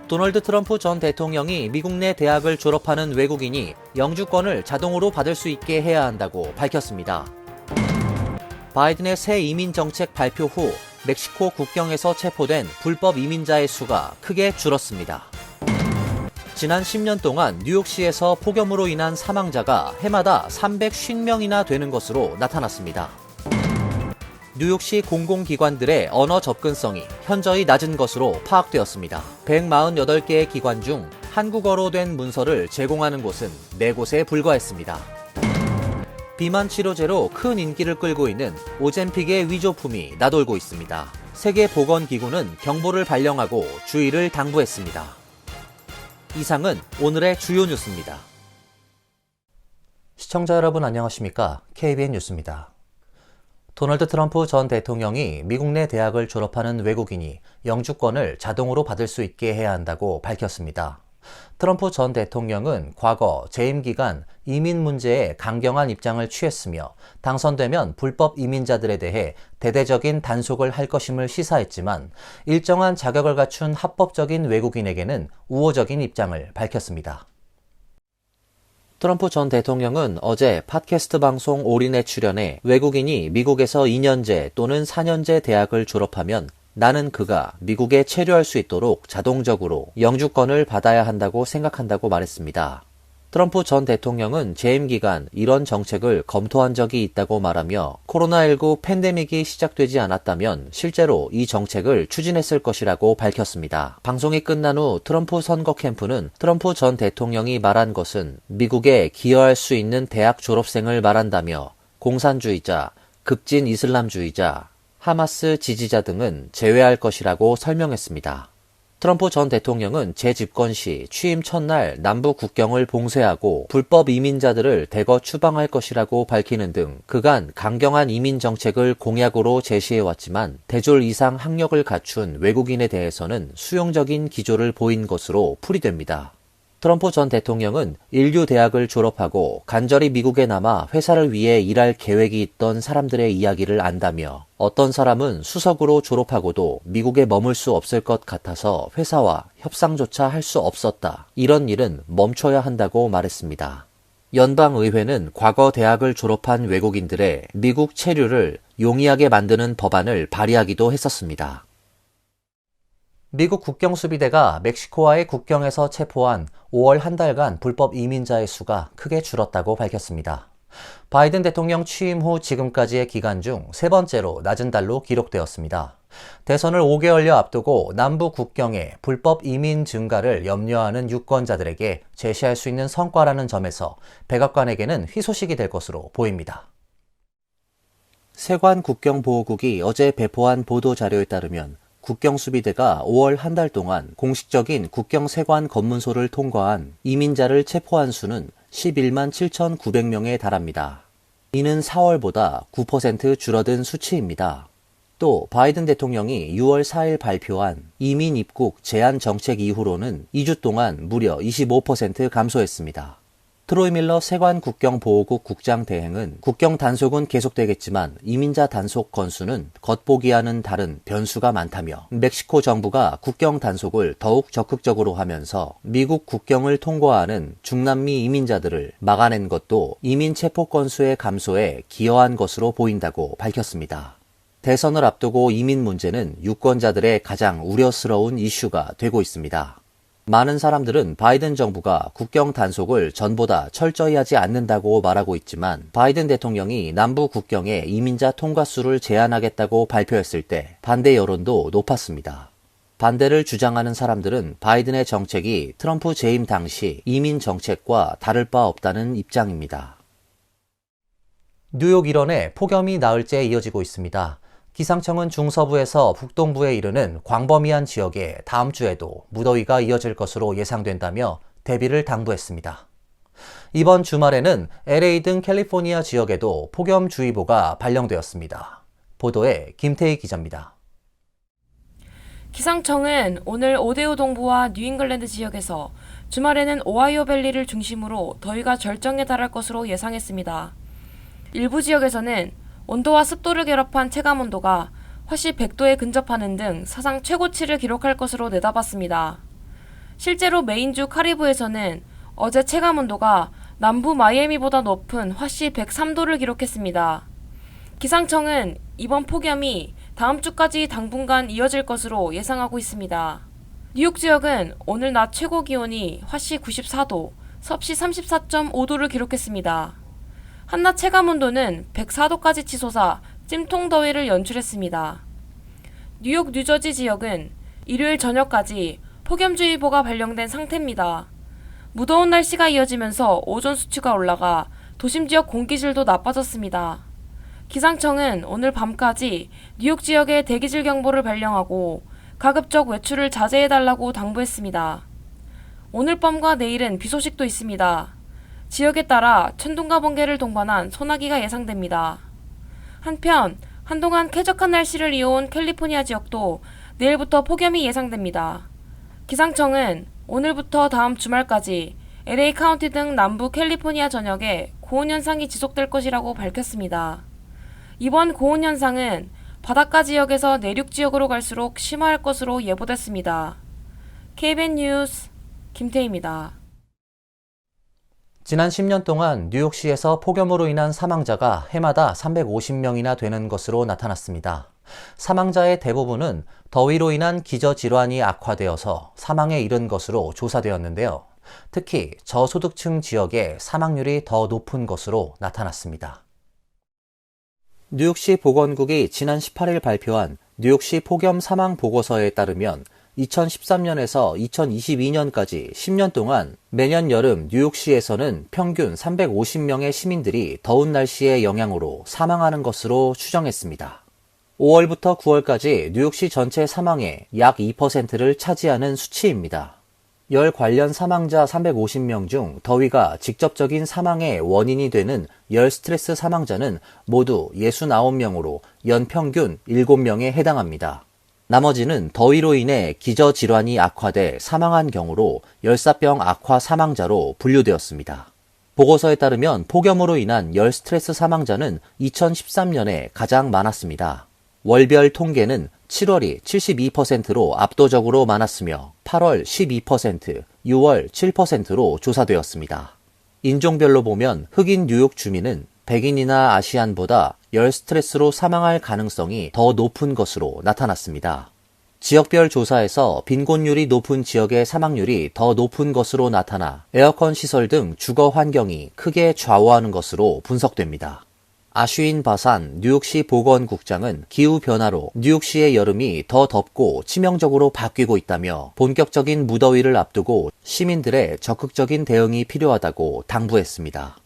도널드 트럼프 전 대통령이 미국 내 대학을 졸업하는 외국인이 영주권을 자동으로 받을 수 있게 해야 한다고 밝혔습니다. 바이든의 새 이민 정책 발표 후 멕시코 국경에서 체포된 불법 이민자의 수가 크게 줄었습니다. 지난 10년 동안 뉴욕시에서 폭염으로 인한 사망자가 해마다 350명이나 되는 것으로 나타났습니다. 뉴욕시 공공기관들의 언어 접근성이 현저히 낮은 것으로 파악되었습니다. 148개의 기관 중 한국어로 된 문서를 제공하는 곳은 4곳에 불과했습니다. 비만 치료제로 큰 인기를 끌고 있는 오젬픽의 위조품이 나돌고 있습니다. 세계보건기구는 경보를 발령하고 주의를 당부했습니다. 이상은 오늘의 주요 뉴스입니다. 시청자 여러분 안녕하십니까? KBN 뉴스입니다. 도널드 트럼프 전 대통령이 미국 내 대학을 졸업하는 외국인이 영주권을 자동으로 받을 수 있게 해야 한다고 밝혔습니다. 트럼프 전 대통령은 과거 재임 기간 이민 문제에 강경한 입장을 취했으며 당선되면 불법 이민자들에 대해 대대적인 단속을 할 것임을 시사했지만 일정한 자격을 갖춘 합법적인 외국인에게는 우호적인 입장을 밝혔습니다. 트럼프 전 대통령은 어제 팟캐스트 방송 올인에 출연해 외국인이 미국에서 2년제 또는 4년제 대학을 졸업하면 나는 그가 미국에 체류할 수 있도록 자동적으로 영주권을 받아야 한다고 생각한다고 말했습니다. 트럼프 전 대통령은 재임 기간 이런 정책을 검토한 적이 있다고 말하며 코로나19 팬데믹이 시작되지 않았다면 실제로 이 정책을 추진했을 것이라고 밝혔습니다. 방송이 끝난 후 트럼프 선거 캠프는 트럼프 전 대통령이 말한 것은 미국에 기여할 수 있는 대학 졸업생을 말한다며 공산주의자, 급진 이슬람주의자, 하마스 지지자 등은 제외할 것이라고 설명했습니다. 트럼프 전 대통령은 재집권 시 취임 첫날 남부 국경을 봉쇄하고 불법 이민자들을 대거 추방할 것이라고 밝히는 등 그간 강경한 이민 정책을 공약으로 제시해왔지만 대졸 이상 학력을 갖춘 외국인에 대해서는 수용적인 기조를 보인 것으로 풀이됩니다. 트럼프 전 대통령은 인류 대학을 졸업하고 간절히 미국에 남아 회사를 위해 일할 계획이 있던 사람들의 이야기를 안다며 어떤 사람은 수석으로 졸업하고도 미국에 머물 수 없을 것 같아서 회사와 협상조차 할 수 없었다. 이런 일은 멈춰야 한다고 말했습니다. 연방의회는 과거 대학을 졸업한 외국인들의 미국 체류를 용이하게 만드는 법안을 발의하기도 했었습니다. 미국 국경수비대가 멕시코와의 국경에서 체포한 5월 한 달간 불법 이민자의 수가 크게 줄었다고 밝혔습니다. 바이든 대통령 취임 후 지금까지의 기간 중 세 번째로 낮은 달로 기록되었습니다. 대선을 5개월여 앞두고 남부 국경의 불법 이민 증가를 염려하는 유권자들에게 제시할 수 있는 성과라는 점에서 백악관에게는 희소식이 될 것으로 보입니다. 세관 국경보호국이 어제 배포한 보도자료에 따르면 국경수비대가 5월 한 달 동안 공식적인 국경세관 검문소를 통과한 이민자를 체포한 수는 11만 7,900명에 달합니다. 이는 4월보다 9% 줄어든 수치입니다. 또 바이든 대통령이 6월 4일 발표한 이민 입국 제한 정책 이후로는 2주 동안 무려 25% 감소했습니다. 트로이 밀러 세관 국경보호국 국장 대행은 국경 단속은 계속되겠지만 이민자 단속 건수는 겉보기와는 다른 변수가 많다며 멕시코 정부가 국경 단속을 더욱 적극적으로 하면서 미국 국경을 통과하는 중남미 이민자들을 막아낸 것도 이민 체포 건수의 감소에 기여한 것으로 보인다고 밝혔습니다. 대선을 앞두고 이민 문제는 유권자들의 가장 우려스러운 이슈가 되고 있습니다. 많은 사람들은 바이든 정부가 국경 단속을 전보다 철저히 하지 않는다고 말하고 있지만 바이든 대통령이 남부 국경의 이민자 통과수를 제한하겠다고 발표했을 때 반대 여론도 높았습니다. 반대를 주장하는 사람들은 바이든의 정책이 트럼프 재임 당시 이민 정책과 다를 바 없다는 입장입니다. 뉴욕 일원에 폭염이 나흘째 이어지고 있습니다. 기상청은 중서부에서 북동부에 이르는 광범위한 지역에 다음 주에도 무더위가 이어질 것으로 예상된다며 대비를 당부했습니다. 이번 주말에는 LA 등 캘리포니아 지역에도 폭염주의보가 발령되었습니다. 보도에 김태희 기자입니다. 기상청은 오늘 오데오 동부와 뉴잉글랜드 지역에서 주말에는 오하이오 밸리를 중심으로 더위가 절정에 달할 것으로 예상했습니다. 일부 지역에서는 온도와 습도를 결합한 체감온도가 화씨 100도에 근접하는 등 사상 최고치를 기록할 것으로 내다봤습니다. 실제로 메인주 카리브에서는 어제 체감온도가 남부 마이애미보다 높은 화씨 103도를 기록했습니다. 기상청은 이번 폭염이 다음 주까지 당분간 이어질 것으로 예상하고 있습니다. 뉴욕 지역은 오늘 낮 최고 기온이 화씨 94도, 섭씨 34.5도를 기록했습니다. 한낮 체감온도는 104도까지 치솟아 찜통 더위를 연출했습니다. 뉴욕, 뉴저지 지역은 일요일 저녁까지 폭염주의보가 발령된 상태입니다. 무더운 날씨가 이어지면서 오존 수치가 올라가 도심 지역 공기질도 나빠졌습니다. 기상청은 오늘 밤까지 뉴욕 지역에 대기질 경보를 발령하고 가급적 외출을 자제해달라고 당부했습니다. 오늘 밤과 내일은 비 소식도 있습니다. 지역에 따라 천둥과 번개를 동반한 소나기가 예상됩니다. 한편 한동안 쾌적한 날씨를 이어온 캘리포니아 지역도 내일부터 폭염이 예상됩니다. 기상청은 오늘부터 다음 주말까지 LA 카운티 등 남부 캘리포니아 전역에 고온 현상이 지속될 것이라고 밝혔습니다. 이번 고온 현상은 바닷가 지역에서 내륙 지역으로 갈수록 심화할 것으로 예보됐습니다. KBN 뉴스 김태희입니다. 지난 10년 동안 뉴욕시에서 폭염으로 인한 사망자가 해마다 350명이나 되는 것으로 나타났습니다. 사망자의 대부분은 더위로 인한 기저질환이 악화되어서 사망에 이른 것으로 조사되었는데요. 특히 저소득층 지역의 사망률이 더 높은 것으로 나타났습니다. 뉴욕시 보건국이 지난 18일 발표한 뉴욕시 폭염 사망 보고서에 따르면 2013년에서 2022년까지 10년 동안 매년 여름 뉴욕시에서는 평균 350명의 시민들이 더운 날씨의 영향으로 사망하는 것으로 추정했습니다. 5월부터 9월까지 뉴욕시 전체 사망의 약 2%를 차지하는 수치입니다. 열 관련 사망자 350명 중 더위가 직접적인 사망의 원인이 되는 열 스트레스 사망자는 모두 69명으로 연평균 7명에 해당합니다. 나머지는 더위로 인해 기저질환이 악화돼 사망한 경우로 열사병 악화 사망자로 분류되었습니다. 보고서에 따르면 폭염으로 인한 열 스트레스 사망자는 2013년에 가장 많았습니다. 월별 통계는 7월이 72%로 압도적으로 많았으며 8월 12%, 6월 7%로 조사되었습니다. 인종별로 보면 흑인 뉴욕 주민은 백인이나 아시안보다 열 스트레스로 사망할 가능성이 더 높은 것으로 나타났습니다. 지역별 조사에서 빈곤율이 높은 지역의 사망률이 더 높은 것으로 나타나 에어컨 시설 등 주거 환경이 크게 좌우하는 것으로 분석됩니다. 아슈인 바산 뉴욕시 보건국장은 기후변화로 뉴욕시의 여름이 더 덥고 치명적으로 바뀌고 있다며 본격적인 무더위를 앞두고 시민들의 적극적인 대응이 필요하다고 당부했습니다.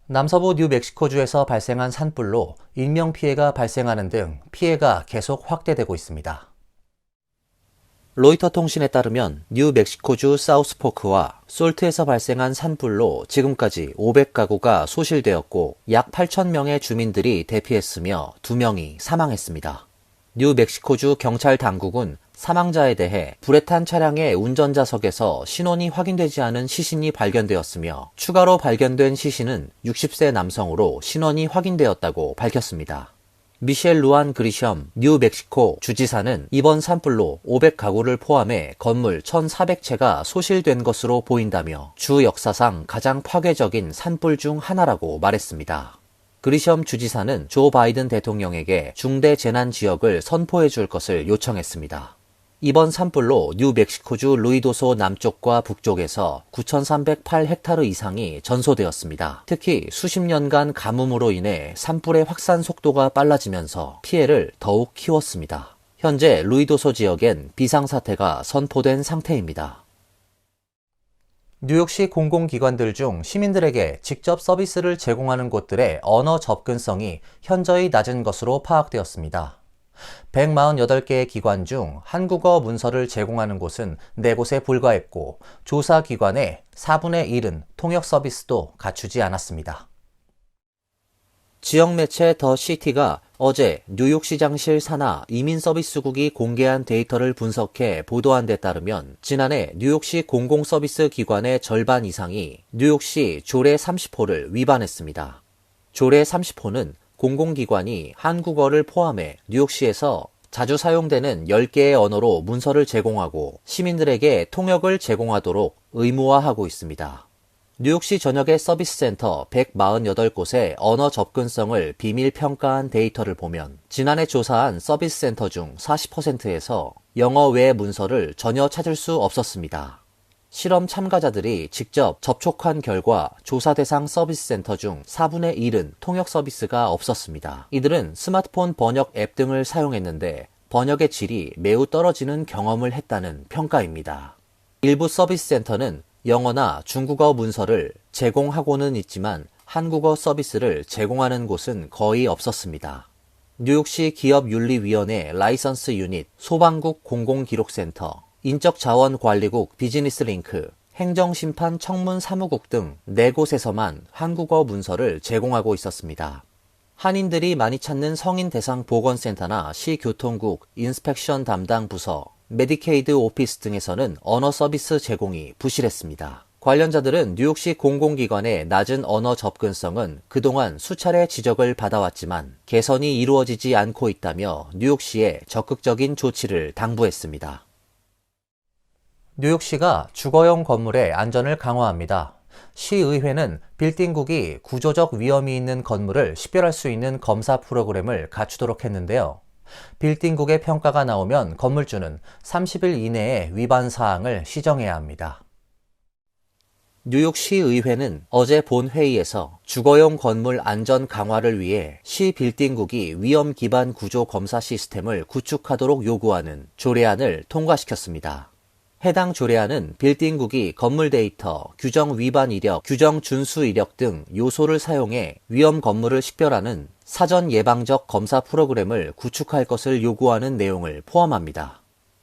남서부 뉴멕시코주에서 발생한 산불로 인명피해가 발생하는 등 피해가 계속 확대되고 있습니다. 로이터 통신에 따르면 뉴멕시코주 사우스포크와 솔트에서 발생한 산불로 지금까지 500가구가 소실되었고 약 8,000명의 주민들이 대피했으며 2명이 사망했습니다. 뉴멕시코주 경찰 당국은 사망자에 대해 불에 탄 차량의 운전자석에서 신원이 확인되지 않은 시신이 발견되었으며 추가로 발견된 시신은 60세 남성으로 신원이 확인되었다고 밝혔습니다. 미셸 루안 그리셴 뉴멕시코 주지사는 이번 산불로 500가구를 포함해 건물 1,400채가 소실된 것으로 보인다며 주 역사상 가장 파괴적인 산불 중 하나라고 말했습니다. 그리셴 주지사는 조 바이든 대통령에게 중대 재난 지역을 선포해 줄 것을 요청했습니다. 이번 산불로 뉴멕시코주 루이도소 남쪽과 북쪽에서 9,308헥타르 이상이 전소되었습니다. 특히 수십 년간 가뭄으로 인해 산불의 확산 속도가 빨라지면서 피해를 더욱 키웠습니다. 현재 루이도소 지역엔 비상사태가 선포된 상태입니다. 뉴욕시 공공기관들 중 시민들에게 직접 서비스를 제공하는 곳들의 언어 접근성이 현저히 낮은 것으로 파악되었습니다. 148개의 기관 중 한국어 문서를 제공하는 곳은 4곳에 불과했고 조사 기관의 4분의 1은 통역 서비스도 갖추지 않았습니다. 지역 매체 더 시티가 어제 뉴욕시장실 산하 이민서비스국이 공개한 데이터를 분석해 보도한 데 따르면 지난해 뉴욕시 공공서비스 기관의 절반 이상이 뉴욕시 조례 30호를 위반했습니다. 조례 30호는 공공기관이 한국어를 포함해 뉴욕시에서 자주 사용되는 10개의 언어로 문서를 제공하고 시민들에게 통역을 제공하도록 의무화하고 있습니다. 뉴욕시 전역의 서비스 센터 148곳의 언어 접근성을 비밀 평가한 데이터를 보면 지난해 조사한 서비스 센터 중 40%에서 영어 외의 문서를 전혀 찾을 수 없었습니다. 실험 참가자들이 직접 접촉한 결과 조사 대상 서비스 센터 중 4분의 1은 통역 서비스가 없었습니다. 이들은 스마트폰 번역 앱 등을 사용했는데 번역의 질이 매우 떨어지는 경험을 했다는 평가입니다. 일부 서비스 센터는 영어나 중국어 문서를 제공하고는 있지만 한국어 서비스를 제공하는 곳은 거의 없었습니다. 뉴욕시 기업윤리위원회 라이선스 유닛, 소방국 공공기록센터, 인적자원관리국 비즈니스링크, 행정심판 청문사무국 등 4곳에서만 한국어 문서를 제공하고 있었습니다. 한인들이 많이 찾는 성인 대상 보건센터나 시교통국 인스펙션 담당 부서, 메디케이드 오피스 등에서는 언어 서비스 제공이 부실했습니다. 관련자들은 뉴욕시 공공기관의 낮은 언어 접근성은 그동안 수차례 지적을 받아왔지만 개선이 이루어지지 않고 있다며 뉴욕시에 적극적인 조치를 당부했습니다. 뉴욕시가 주거용 건물의 안전을 강화합니다. 시의회는 빌딩국이 구조적 위험이 있는 건물을 식별할 수 있는 검사 프로그램을 갖추도록 했는데요. 빌딩국의 평가가 나오면 건물주는 30일 이내에 위반 사항을 시정해야 합니다. 뉴욕시의회는 어제 본회의에서 주거용 건물 안전 강화를 위해 시 빌딩국이 위험 기반 구조 검사 시스템을 구축하도록 요구하는 조례안을 통과시켰습니다. 해당 조례안은 빌딩국이 건물 데이터, 규정 위반 이력, 규정 준수 이력 등 요소를 사용해 위험 건물을 식별하는 사전 예방적 검사 프로그램을 구축할 것을 요구하는 내용을 포함합니다.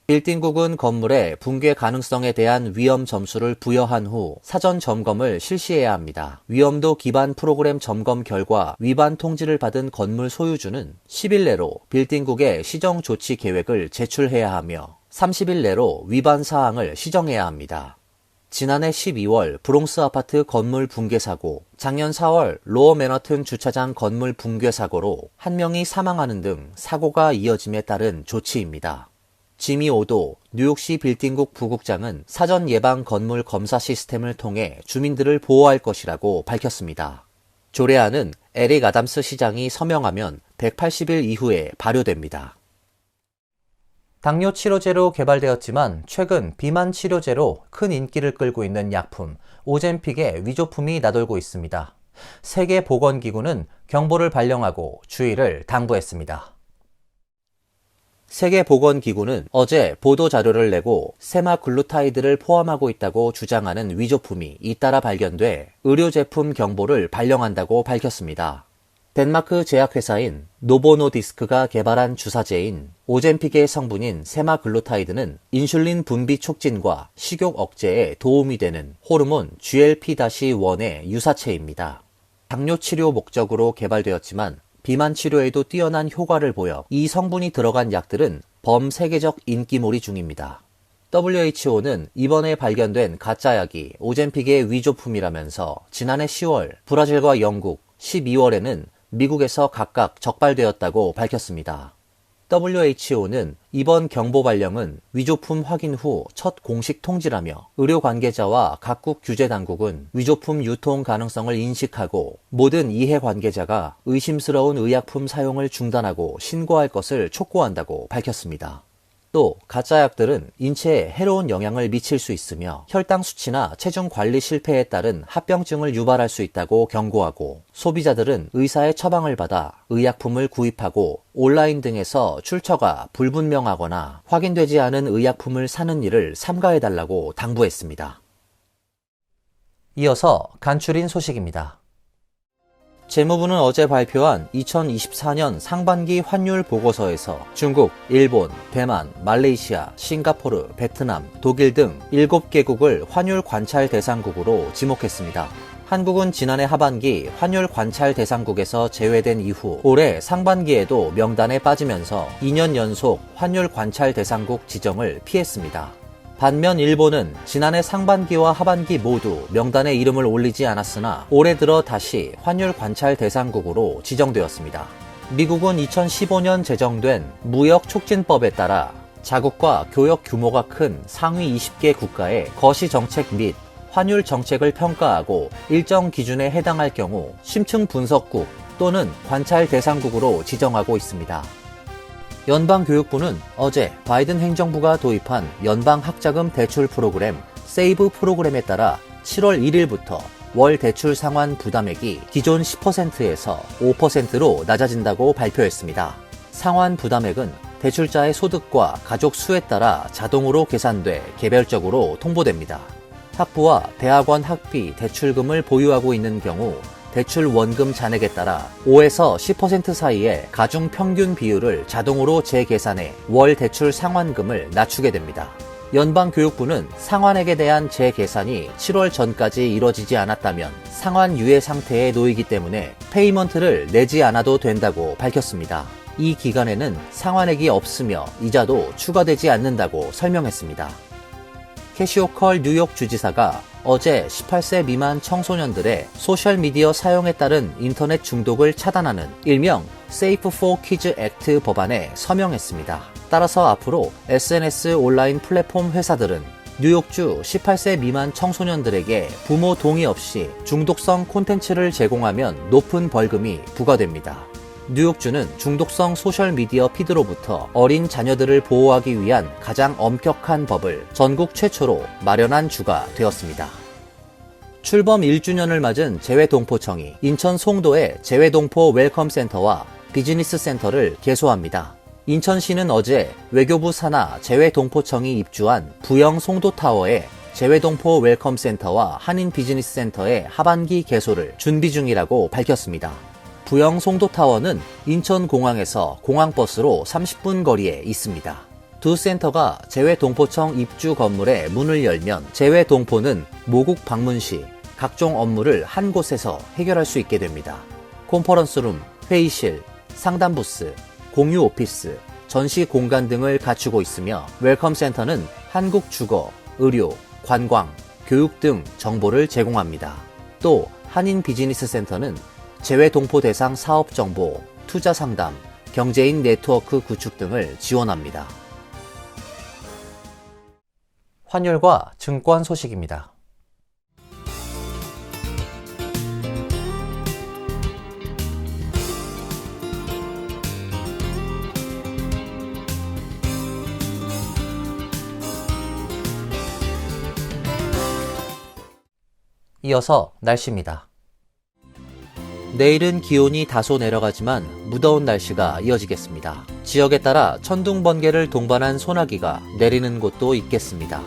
빌딩국은 건물의 붕괴 가능성에 대한 위험 점수를 부여한 후 사전 점검을 실시해야 합니다. 위험도 기반 프로그램 점검 결과 위반 통지를 받은 건물 소유주는 10일 내로 빌딩국에 시정 조치 계획을 제출해야 하며 30일 내로 위반 사항을 시정해야 합니다. 지난해 12월 브롱스 아파트 건물 붕괴 사고, 작년 4월 로어 맨하튼 주차장 건물 붕괴 사고로 1명이 사망하는 등 사고가 이어짐에 따른 조치입니다. 지미 오도 뉴욕시 빌딩국 부국장은 사전 예방 건물 검사 시스템을 통해 주민들을 보호할 것이라고 밝혔습니다. 조례안은 에릭 아담스 시장이 서명하면 180일 이후에 발효됩니다. 당뇨 치료제로 개발되었지만 최근 비만 치료제로 큰 인기를 끌고 있는 약품 오젬픽의 위조품이 나돌고 있습니다. 세계보건기구는 경보를 발령하고 주의를 당부했습니다. 세계보건기구는 어제 보도자료를 내고 세마글루타이드를 포함하고 있다고 주장하는 위조품이 잇따라 발견돼 의료제품 경보를 발령한다고 밝혔습니다. 덴마크 제약회사인 노보노디스크가 개발한 주사제인 오젬픽의 성분인 세마글루타이드는 인슐린 분비 촉진과 식욕 억제에 도움이 되는 호르몬 GLP-1의 유사체입니다. 당뇨 치료 목적으로 개발되었지만 비만 치료에도 뛰어난 효과를 보여 이 성분이 들어간 약들은 범세계적 인기몰이 중입니다. WHO는 이번에 발견된 가짜약이 오젬픽의 위조품이라면서 지난해 10월 브라질과 영국, 12월에는 미국에서 각각 적발되었다고 밝혔습니다. WHO는 이번 경보 발령은 위조품 확인 후 첫 공식 통지라며 의료 관계자와 각국 규제 당국은 위조품 유통 가능성을 인식하고 모든 이해 관계자가 의심스러운 의약품 사용을 중단하고 신고할 것을 촉구한다고 밝혔습니다. 또 가짜약들은 인체에 해로운 영향을 미칠 수 있으며 혈당 수치나 체중 관리 실패에 따른 합병증을 유발할 수 있다고 경고하고 소비자들은 의사의 처방을 받아 의약품을 구입하고 온라인 등에서 출처가 불분명하거나 확인되지 않은 의약품을 사는 일을 삼가해달라고 당부했습니다. 이어서 간추린 소식입니다. 재무부는 어제 발표한 2024년 상반기 환율 보고서에서 중국, 일본, 대만, 말레이시아, 싱가포르, 베트남, 독일 등 7개국을 환율 관찰 대상국으로 지목했습니다. 한국은 지난해 하반기 환율 관찰 대상국에서 제외된 이후 올해 상반기에도 명단에 빠지면서 2년 연속 환율 관찰 대상국 지정을 피했습니다. 반면 일본은 지난해 상반기와 하반기 모두 명단에 이름을 올리지 않았으나 올해 들어 다시 환율 관찰 대상국으로 지정되었습니다. 미국은 2015년 제정된 무역촉진법에 따라 자국과 교역 규모가 큰 상위 20개 국가의 거시 정책 및 환율 정책을 평가하고 일정 기준에 해당할 경우 심층 분석국 또는 관찰 대상국으로 지정하고 있습니다. 연방교육부는 어제 바이든 행정부가 도입한 연방학자금 대출 프로그램 세이브 프로그램에 따라 7월 1일부터 월 대출 상환 부담액이 기존 10%에서 5%로 낮아진다고 발표했습니다. 상환 부담액은 대출자의 소득과 가족 수에 따라 자동으로 계산돼 개별적으로 통보됩니다. 학부와 대학원 학비 대출금을 보유하고 있는 경우 대출 원금 잔액에 따라 5에서 10% 사이의 가중 평균 비율을 자동으로 재계산해 월 대출 상환금을 낮추게 됩니다. 연방교육부는 상환액에 대한 재계산이 7월 전까지 이뤄지지 않았다면 상환 유예 상태에 놓이기 때문에 페이먼트를 내지 않아도 된다고 밝혔습니다. 이 기간에는 상환액이 없으며 이자도 추가되지 않는다고 설명했습니다. 캐시오컬 뉴욕 주지사가 어제 18세 미만 청소년들의 소셜미디어 사용에 따른 인터넷 중독을 차단하는 일명 Safe for Kids Act 법안에 서명했습니다. 따라서 앞으로 SNS 온라인 플랫폼 회사들은 뉴욕주 18세 미만 청소년들에게 부모 동의 없이 중독성 콘텐츠를 제공하면 높은 벌금이 부과됩니다. 뉴욕주는 중독성 소셜미디어 피드로부터 어린 자녀들을 보호하기 위한 가장 엄격한 법을 전국 최초로 마련한 주가 되었습니다. 출범 1주년을 맞은 재외동포청이 인천 송도의 재외동포 웰컴센터와 비즈니스 센터를 개소합니다. 인천시는 어제 외교부 산하 재외동포청이 입주한 부영 송도타워에 재외동포 웰컴센터와 한인 비즈니스 센터의 하반기 개소를 준비 중이라고 밝혔습니다. 부영 송도타워는 인천공항에서 공항버스로 30분 거리에 있습니다. 두 센터가 재외동포청 입주 건물에 문을 열면 재외동포는 모국 방문 시 각종 업무를 한 곳에서 해결할 수 있게 됩니다. 컨퍼런스룸, 회의실, 상담부스, 공유 오피스, 전시 공간 등을 갖추고 있으며 웰컴센터는 한국 주거, 의료, 관광, 교육 등 정보를 제공합니다. 또 한인 비즈니스 센터는 재외동포 대상 사업 정보, 투자 상담, 경제인 네트워크 구축 등을 지원합니다. 환율과 증권 소식입니다. 이어서 날씨입니다. 내일은 기온이 다소 내려가지만 무더운 날씨가 이어지겠습니다. 지역에 따라 천둥 번개를 동반한 소나기가 내리는 곳도 있겠습니다.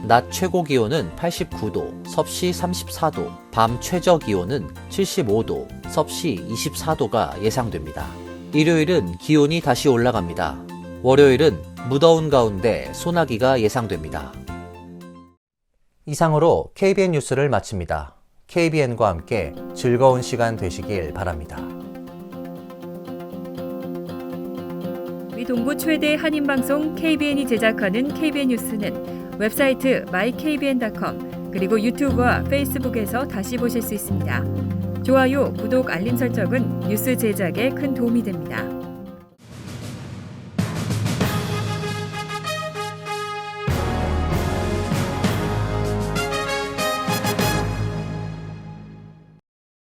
낮 최고 기온은 89도, 섭씨 34도, 밤 최저 기온은 75도, 섭씨 24도가 예상됩니다. 일요일은 기온이 다시 올라갑니다. 월요일은 무더운 가운데 소나기가 예상됩니다. 이상으로 KBN 뉴스를 마칩니다. KBN과 함께 즐거운 시간 되시길 바랍니다. 동부 최대 한인방송 KBN이 제작하는 KBN 뉴스는 웹사이트 mykbn.com 그리고 유튜브와 페이스북에서 다시 보실 수 있습니다. 좋아요, 구독, 알림 설정은 뉴스 제작에 큰 도움이 됩니다.